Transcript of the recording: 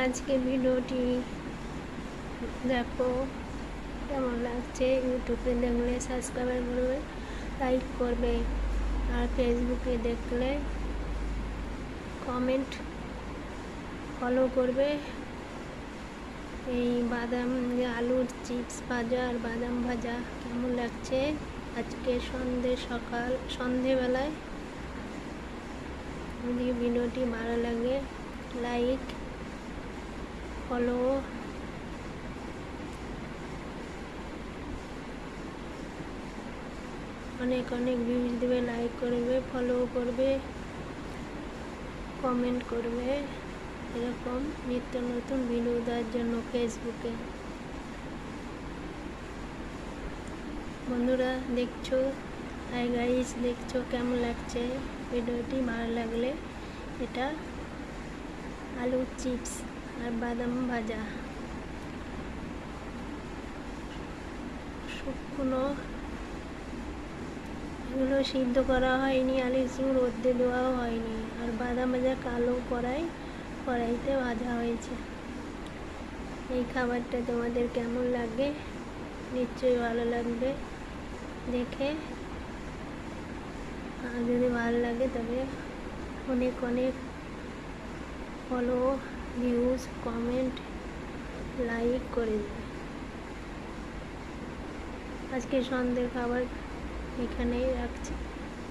আজকে ভিডিওটি দেখো কেমন লাগছে। ইউটিউবে দেখলে সাবস্ক্রাইব করবে, লাইক করবে, আর ফেসবুকে দেখলে কমেন্ট ফলো করবে। এই বাদাম আলুর চিপস ভাজা আর বাদাম ভাজা কেমন লাগছে আজকে সন্ধেবেলায়। যদি ভিডিওটি ভালো লাগে লাইক ফলো অনেক ভিউজ দেবে, লাইক করবে, ফলো করবে, কমেন্ট করবে এরকম নিত্য নতুন ভিডিও দেওয়ার জন্য ফেসবুকে। বন্ধুরা দেখছো, হাই গাইস, দেখছো কেমন লাগছে ভিডিওটি। ভালো লাগলে এটা আলু চিপস আর বাদাম ভাজা শুকনো, এগুলো সিদ্ধ করা হয়নি, আলু রোদে দেওয়াও হয়নি। আর বাদাম ভাজা কালো কড়াইতে ভাজা হয়েছে। এই খাবারটা তোমাদের কেমন লাগে নিশ্চয়ই ভালো লাগবে দেখে। আর যদি ভালো লাগে তবে অনেক ফলো, ভিউজ, কমেন্ট, লাইক করে দেবে। আজকে সন্ধ্যের খাবার এখানেই রাখছি।